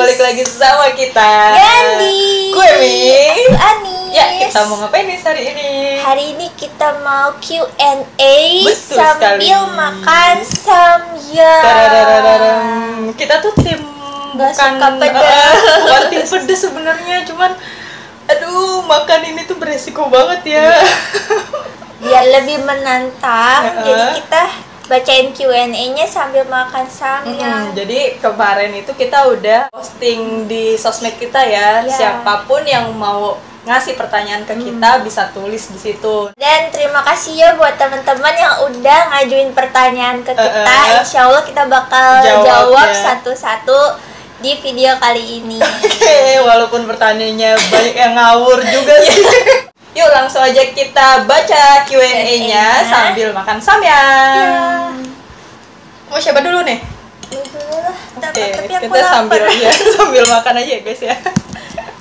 balik lagi sama kita Gandhi. Gue Mi. Aku Anis. Ya, kita mau ngapain nih hari ini? Hari ini kita mau Q&A Betul sambil sekali. makan samyang. Tarararararam. Kita tuh tim Nggak bukan suka pedas. bukan tim pedas sebenarnya, cuman aduh, makan ini tuh beresiko banget ya. Biar lebih menantang, jadi kita bacain Q&A-nya sambil makan samyang. Jadi kemarin itu kita udah posting di sosmed kita ya. Ya. Siapapun yang mau ngasih pertanyaan ke kita bisa tulis di situ. Dan terima kasih ya buat teman-teman yang udah ngajuin pertanyaan ke kita. Insya Allah kita bakal jawab ya. satu-satu di video kali ini. Oke, walaupun pertanyaannya banyak yang ngawur juga sih. Yuk langsung aja kita baca Q&A-nya sambil makan samyang. Mau siapa dulu nih? Oke, Tapi aku kita sambil lapar. ya, sambil makan aja ya guys ya.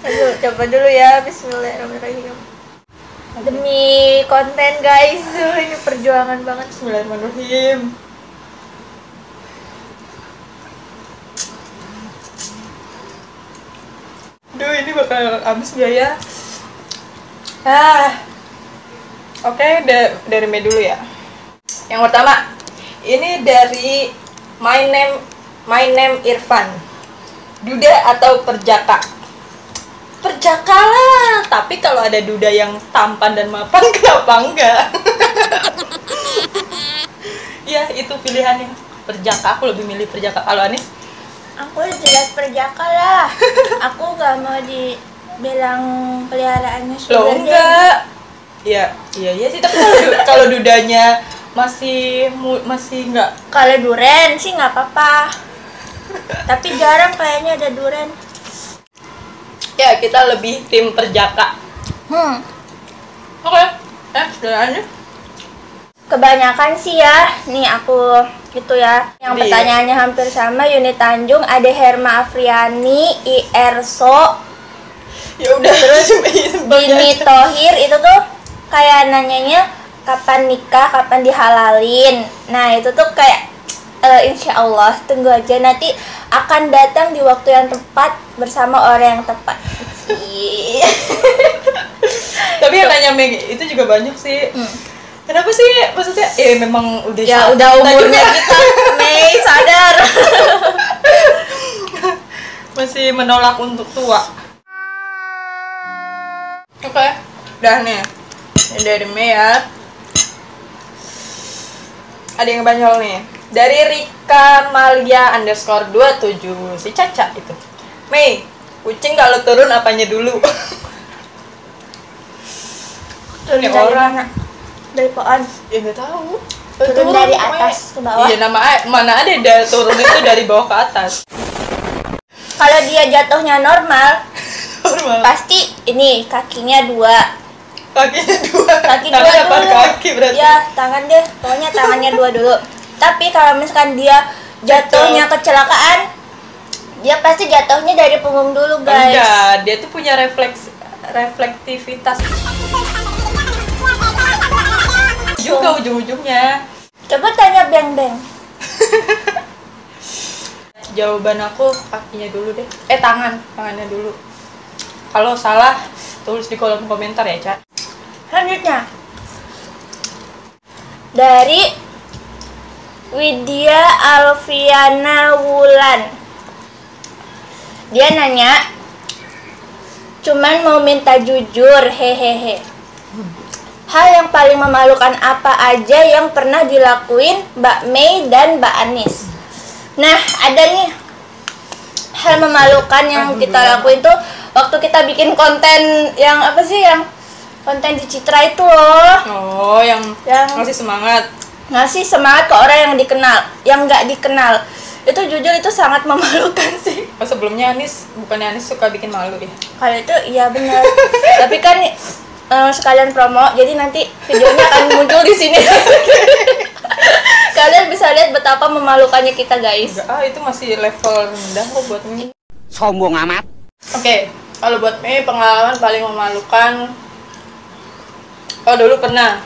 Aduh, coba dulu ya. Bismillahirrahmanirrahim. Demi konten guys, ini perjuangan banget. Bismillahirrahmanirrahim. Duh, ini bakal habis gak ya? Oke, dari Mei dulu ya. Yang pertama, ini dari my name Irfan. Duda atau perjaka? Perjaka lah, tapi kalau ada duda yang tampan dan mapan, kenapa enggak? Ya, itu pilihannya. Perjaka, aku lebih milih perjaka. Kalau Anis? Aku jelas perjaka lah. Aku gak mau dibilang peliharaannya Loh, sugar enggak. Iya sih, tapi kalau dudanya masih enggak. Kalau duren sih nggak apa-apa. Tapi jarang kayaknya ada duren. Ya, kita lebih tim perjaka. Oke. Sudah aja. Kebanyakan sih ya, nih aku gitu ya. Yang pertanyaannya hampir sama, Yuni Tanjung, Ade Herma Afriani, Ierso, Ya udah terus Dini Tohir itu tuh kayak nanyanya kapan nikah, kapan dihalalin. Nah itu tuh kayak insya Allah tunggu aja, nanti akan datang di waktu yang tepat bersama orang yang tepat. Tapi yang nanya Meg itu juga banyak sih. Kenapa sih? Maksudnya memang udah Ya udah umurnya kita, Mei sadar. masih menolak untuk tua. Oke, udah nih. Ini dari Mei ya. Ada yang banyak nih. Dari Rika Malia _27 si Caca itu. Mei, kucing kalau turun apanya dulu? Turun Ini dari orang. mana? Dari pohon. Ya nggak tahu. Turun dari atas ke bawah. Iya, mana ada turun itu dari bawah ke atas. Kalau dia jatuhnya normal, Normal. pasti ini kakinya 2. Kakinya 2. Kaki Tangan 2 apa dulu. kaki berarti? Ya, tangan deh. Pokoknya tangannya 2 dulu. Tapi kalau misalkan dia jatuhnya kecelakaan, dia pasti jatuhnya dari punggung dulu, guys. Enggak, dia tuh punya reflektivitas juga ujung-ujungnya. Coba tanya Beng Beng. Jawaban aku kakinya dulu deh. Tangannya dulu. Kalau salah tulis di kolom komentar ya, Ca. Selanjutnya dari Widya Alfiana Wulan. Dia nanya, cuman mau minta jujur, hehehe. Hal yang paling memalukan apa aja yang pernah dilakuin Mbak Mei dan Mbak Anis? Nah, ada nih hal memalukan yang kita lakuin tuh waktu kita bikin konten yang apa sih, yang konten di Citra itu loh. Oh, yang ngasih semangat. Ngasih semangat ke orang yang dikenal, yang nggak dikenal. Itu jujur itu sangat memalukan sih. Oh, sebelumnya bukannya Anis suka bikin malu ya? Kalau itu iya benar. Tapi kan sekalian promo, jadi nanti videonya akan muncul di sini. Kalian bisa lihat betapa memalukannya kita, guys. Enggak, itu masih level rendah kok buat Mei. Sombong amat. Oke, kalau buat Mei pengalaman paling memalukan, dulu pernah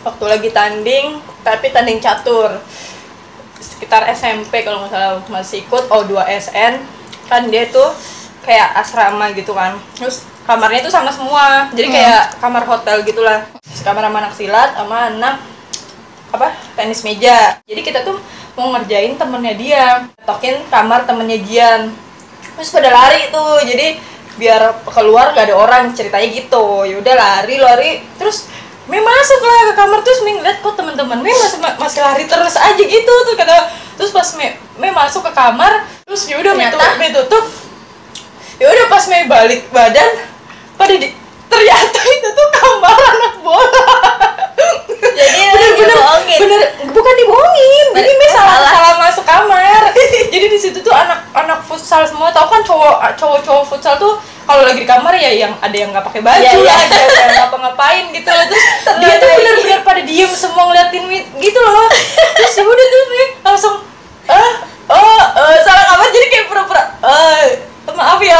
waktu lagi tanding, tapi tanding catur sekitar SMP kalau nggak salah, masih ikut O2SN. kan dia tuh kayak asrama gitu kan, terus kamarnya tuh sama semua, jadi kayak kamar hotel gitulah, kamar sama anak silat sama anak apa tenis meja. Jadi kita tuh mau ngerjain temennya dia, tokin kamar temennya Gian, terus pada lari tuh, jadi biar keluar gak ada orang ceritanya gitu. Yaudah lari terus Mei masuk lah ke kamar, terus Mei ngeliat kok teman-teman Mei masih lari terus aja gitu tuh kata. Terus pas Mei masuk ke kamar, terus yaudah Mei tutup. Yaudah pas Mei balik badan, ternyata itu tuh kamar anak bola. Jadi dibohongin. Bener, bukan dibohongin. Jadi Mei salah masuk kamar. Jadi di situ tuh anak futsal semua, tau kan cowok futsal tuh kalau lagi di kamar ya yang ada yang nggak pakai baju, ada yang ngapa-ngapain gitu. Terus dia tuh benar-benar pada diem semua ngeliatin gitu loh. Terus ya udah tuh Mei langsung salah kamar, jadi kayak pura-pura maaf ya.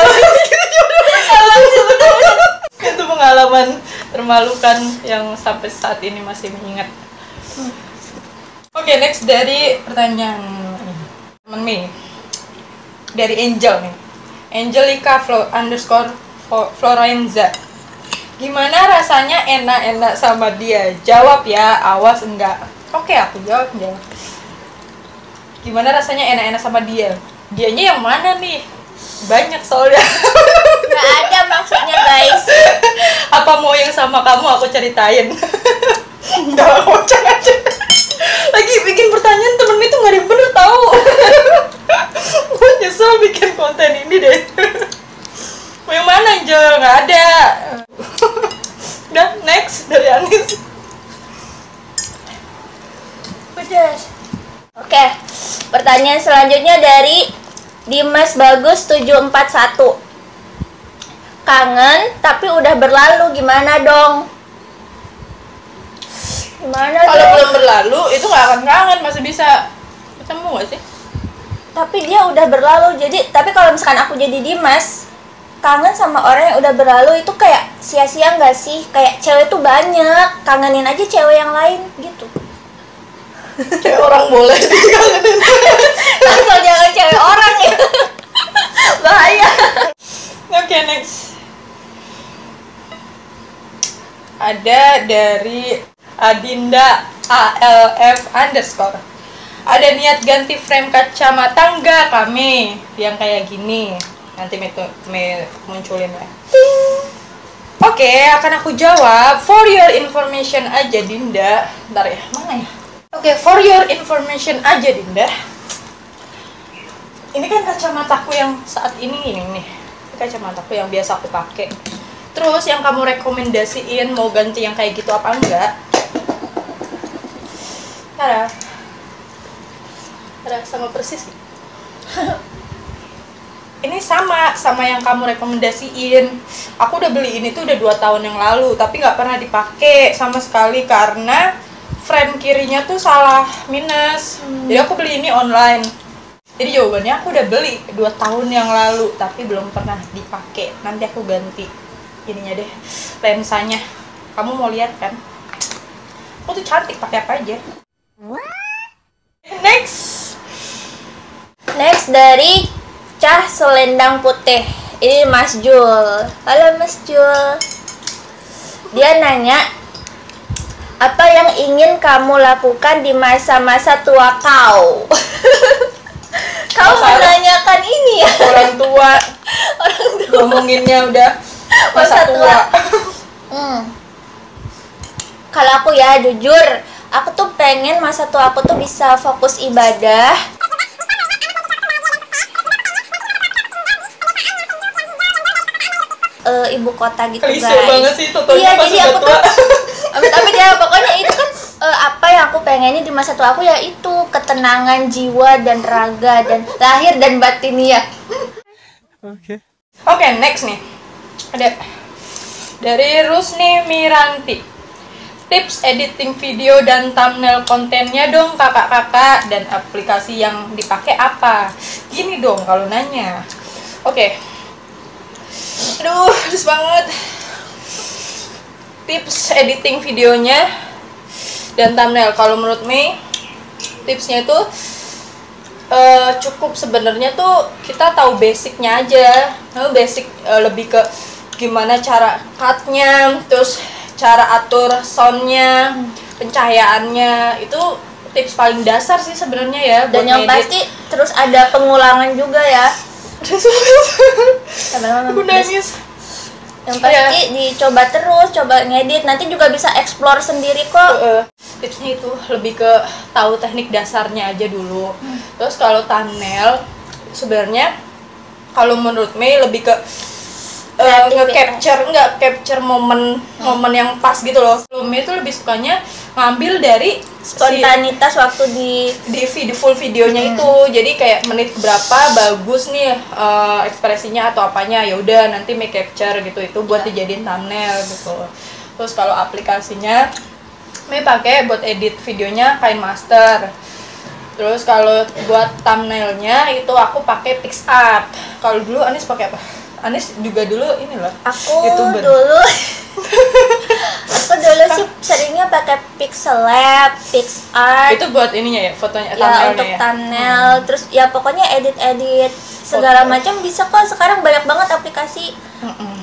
Itu pengalaman termalukan yang sampai saat ini masih mengingat. Oke, next dari pertanyaan temen Mei dari Angel nih, Angelica Florenza. Gimana rasanya enak-enak sama dia? Jawab ya, awas enggak. Oke, aku jawab. Gimana rasanya enak-enak sama dia? Dianya yang mana nih? Banyak soalnya. Nggak ada maksudnya guys. Apa mau yang sama kamu aku ceritain? Enggak, kocak aja. Lagi bikin pertanyaan temen itu nggak ada yang bener tahu. Gue nyesel bikin konten ini deh. Mau yang mana Angel? Nggak ada. Udah, next dari Anis. Pedas. Oke, pertanyaan selanjutnya dari Dimas Bagus 741. Kangen tapi udah berlalu, gimana dong? Gimana Kalau dong? belum berlalu itu nggak akan kangen, masih bisa ketemu nggak sih? Tapi dia udah berlalu, jadi tapi kalau misalkan aku jadi Dimas, kangen sama orang yang udah berlalu itu kayak sia-sia nggak sih? Kayak cewek tuh banyak, kangenin aja cewek yang lain gitu. Kayak orang boleh dikangenin. Langsung jangan cewek orang ya. Bahaya. Oke, next. Ada dari Adinda ALF _. Ada niat ganti frame kacamata nggak kami yang kayak gini? Nanti me munculin ya. Oke, akan aku jawab. For your information aja Dinda. Bentar ya, mana ya? Oke, for your information aja Dinda. Ini kan kacamataku yang saat ini nih. Ini kacamataku yang biasa aku pakai. Terus yang kamu rekomendasiin mau ganti yang kayak gitu apa enggak? Ada sama persis. Ini sama yang kamu rekomendasiin. Aku udah beli ini tuh udah 2 tahun yang lalu, tapi nggak pernah dipakai sama sekali karena frame kirinya tuh salah minus. Jadi aku beli ini online. Jadi jawabannya aku udah beli 2 tahun yang lalu tapi belum pernah dipakai. Nanti aku ganti ininya deh, lensanya. Kamu mau lihat kan? Aku tuh cantik pakai apa aja. Next dari Cah Selendang Putih. Ini Mas Jul. Halo Mas Jul. Dia nanya, apa yang ingin kamu lakukan di masa-masa tua kau? Kau menanyakan ini ya? Orang tua. Ngomonginnya udah masa tua. Kalau aku ya jujur, aku tuh pengen masa tua aku tuh bisa fokus ibadah. Ibu kota gitu Klise guys. banget sih, Iya, jadi aku tuh tapi dia pokoknya itu kan apa yang aku pengennya di masa tua aku ya itu ketenangan jiwa dan raga dan lahir dan batinnya. Oke, next nih. Ada dari Rusni Miranti. Tips editing video dan thumbnail kontennya dong kakak-kakak, dan aplikasi yang dipakai apa? Gini dong kalau nanya. Oke. Aduh, harus banget. Tips editing videonya dan thumbnail. Kalau menurut Mei, tipsnya itu cukup sebenarnya tuh kita tahu basicnya aja. Basic lebih ke gimana cara cutnya, terus cara atur soundnya, pencahayaannya, itu tips paling dasar sih sebenarnya ya. Dan yang pasti terus ada pengulangan juga ya. Aku nangis. Yang pasti dicoba terus, coba ngedit, nanti juga bisa explore sendiri kok. Tipsnya itu lebih ke tahu teknik dasarnya aja dulu. Terus kalau thumbnail sebenarnya kalau menurut Mei lebih ke capture momen yang pas gitu loh. Kalau Mei itu lebih sukanya ngambil dari Spontanitas waktu di full videonya itu. Jadi kayak menit berapa bagus nih ekspresinya atau apanya, ya udah nanti Mei capture gitu, itu buat dijadiin thumbnail gitu. Terus kalau aplikasinya Mei pakai buat edit videonya KineMaster. Terus kalau buat thumbnailnya itu aku pakai PixArt. Kalau dulu Anis pakai apa? Anis juga dulu ini loh. Aku YouTuber. dulu sih seringnya pakai Pixellab, PixArt. Itu buat ininya ya, fotonya, Ya thumbnailnya untuk ya. thumbnail, terus ya pokoknya edit segala macam bisa kok. Sekarang banyak banget aplikasi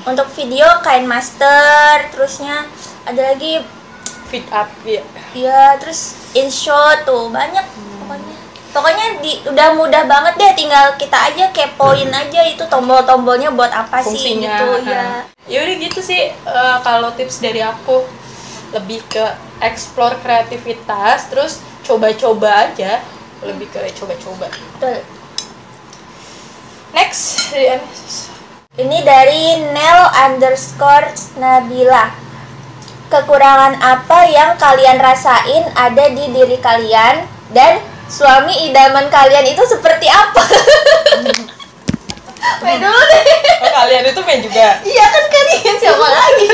untuk video, KineMaster, terusnya ada lagi FitUp ya. ya, terus InShot tuh banyak pokoknya udah mudah banget deh, tinggal kita aja kepoin aja itu tombol-tombolnya buat apa sih Fungsinya, gitu ya. Ya udah gitu sih. Kalau tips dari aku lebih ke explore kreativitas, terus coba-coba aja, lebih ke coba-coba. Betul. Next dari Anis. Ini dari Nel_Nabila. Kekurangan apa yang kalian rasain ada di diri kalian, dan suami idaman kalian itu seperti apa? Mei dulu deh. Oh, kalian itu Mei juga. Iya kan kalian, siapa lagi?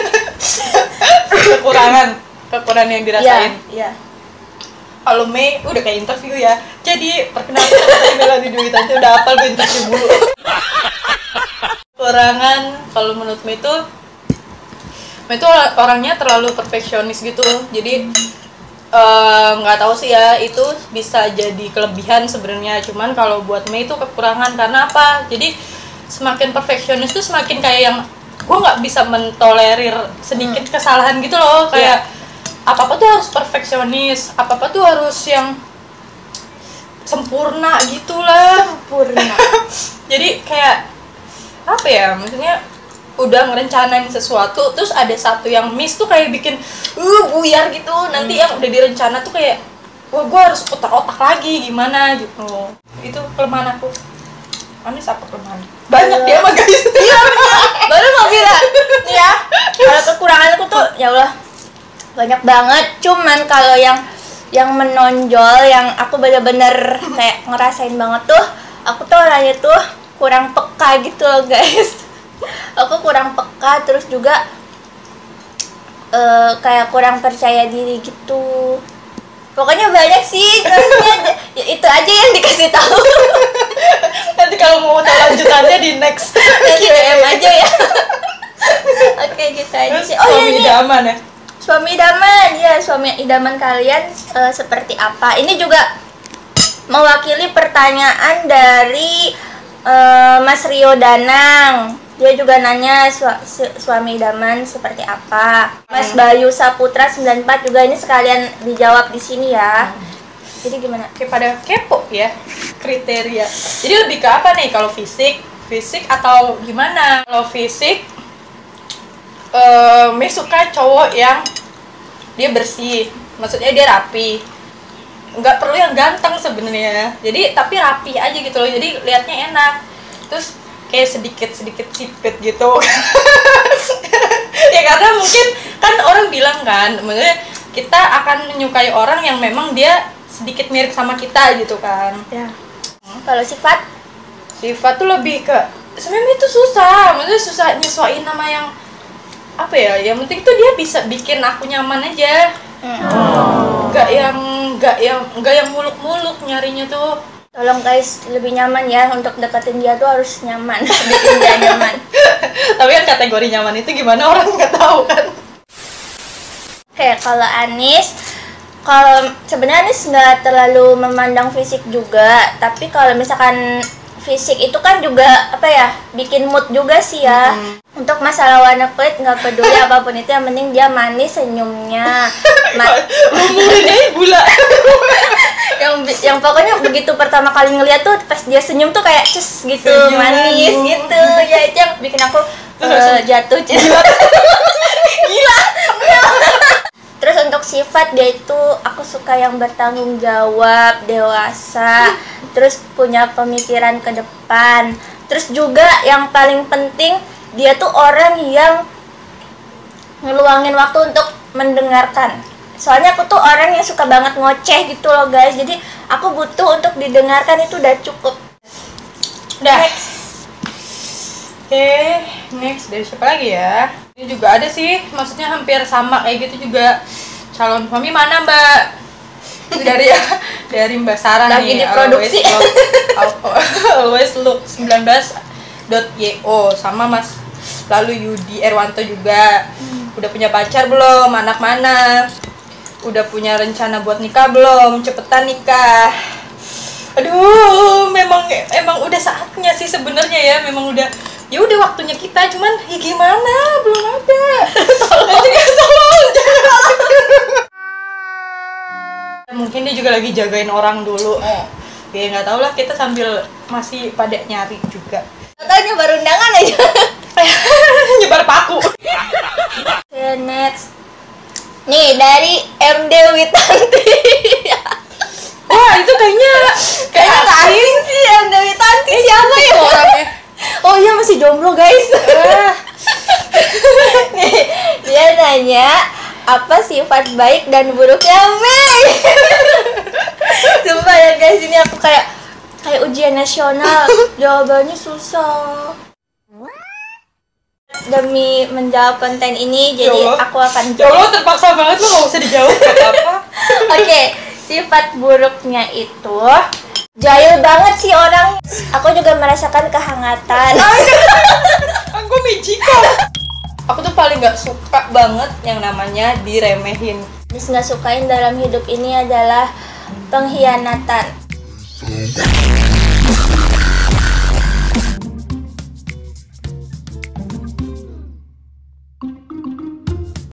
kekurangan yang dirasain. Iya. Kalau Mei udah kayak interview ya. Jadi perkenalkan saya Melani Dwi Tante, udah hafal gue interview dulu. Kekurangan kalau menurut Mei itu orangnya terlalu perfeksionis gitu. Jadi nggak tahu sih ya, itu bisa jadi kelebihan sebenarnya. Cuman kalau buat Mei itu kekurangan karena apa? Jadi semakin perfeksionis tuh semakin kayak yang gue nggak bisa mentolerir sedikit kesalahan gitu loh. Kayak apa-apa tuh harus perfeksionis, apa-apa tuh harus yang sempurna gitulah. Sempurna. Jadi kayak apa ya, maksudnya udah ngerencanain sesuatu terus ada satu yang miss tuh kayak bikin buyar gitu. Nanti yang udah direncana tuh kayak wah gue harus putar otak lagi gimana gitu. Itu kelemahan aku. Anis apa kelemahan? Banyak dia mah guys. Iya bener, baru mau bilang nih ya, kalau kekurangan aku tuh ya Allah banyak banget. Cuman kalau yang menonjol, yang aku bener-bener kayak ngerasain banget tuh, aku tuh orangnya tuh kurang peka gitu loh guys. Aku kurang peka, terus juga kayak kurang percaya diri gitu. Pokoknya banyak sih, terusnya itu aja yang dikasih tahu. Nanti kalau mau tahu lanjutannya di next Nanti DM aja ya. Oke gitu aja sih. Oh suami iya nih, idaman ya. suami idaman ya, suami idaman kalian seperti apa? Ini juga mewakili pertanyaan dari Mas Rio Danang. Dia juga nanya suami idaman seperti apa. Mas Bayu Saputra 94 juga ini sekalian dijawab di sini ya. Jadi gimana? Kayak pada kepo ya kriteria. Jadi lebih ke apa nih kalau fisik atau gimana? Kalau fisik Mei suka cowok yang dia bersih, maksudnya dia rapi. Nggak perlu yang ganteng sebenarnya. Jadi tapi rapi aja gitu loh. Jadi liatnya enak. Terus kayak sedikit sipit gitu. Ya karena mungkin kan orang bilang kan, maksudnya kita akan menyukai orang yang memang dia sedikit mirip sama kita gitu kan. Ya. Kalau sifat Tuh lebih ke sebenarnya itu susah, maksudnya susah nyesuaiin sama yang apa ya. Yang penting tuh dia bisa bikin aku nyaman aja. Nggak yang muluk-muluk nyarinya tuh. tolong guys, lebih nyaman ya, untuk deketin dia tuh harus nyaman. Bikin dia nyaman. Tapi kan kategori nyaman itu gimana orang nggak tahu kan. Oke, kalau Anis Kalau sebenarnya nggak terlalu memandang fisik juga, tapi kalau misalkan fisik itu kan juga apa ya, bikin mood juga sih ya. Untuk masalah warna kulit nggak peduli apapun itu, yang penting dia manis senyumnya. Mulutnya gula. yang pokoknya begitu pertama kali ngeliat tuh pas dia senyum tuh kayak cus gitu, manis gitu ya, itu yang bikin aku jatuh cinta. Gila. Terus untuk sifat, dia itu aku suka yang bertanggung jawab, dewasa, terus punya pemikiran ke depan. Terus juga yang paling penting, dia tuh orang yang ngeluangin waktu untuk mendengarkan. Soalnya aku tuh orang yang suka banget ngoceh gitu loh guys. Jadi aku butuh untuk didengarkan, itu udah cukup. Udah. Oke, next dari siapa lagi ya? Ini juga ada sih, maksudnya hampir sama kayak gitu juga. Calon suami mana Mbak? Ini dari Mbak Sarah lagi nih. diproduksi. Always look 19.yo sama Mas. Lalu Yudi Erwanto juga. Udah punya pacar belum? Anak mana? Udah punya rencana buat nikah belum? Cepetan nikah. Aduh, emang udah saatnya sih sebenarnya ya. Memang udah, ya udah waktunya kita, cuman ya gimana? Belum ada. Tolong. Mungkin dia juga lagi jagain orang dulu. Ya nggak tahu lah, kita sambil masih pada nyari juga. Atau nyebar undangan aja. Nyebar paku. Okay, next. Nih dari MD Witanti. Wah, itu kayaknya Nggak asing sih, MD Witanti siapa ya orangnya? Oh iya, masih jomblo guys. Nih, dia nanya apa sifat baik dan buruknya Mei. Sumpah ya guys, ini aku kayak ujian nasional, jawabannya susah. Demi menjawab konten ini, jadi aku akan Ya Allah, terpaksa banget, lo gak usah dijawab apa-apa. Oke, sifat buruknya itu jahil banget sih orang. Aku juga merasakan kehangatan. Aku magical. Aku tuh paling gak suka banget yang namanya diremehin. Yang nggak sukain dalam hidup ini adalah pengkhianatan.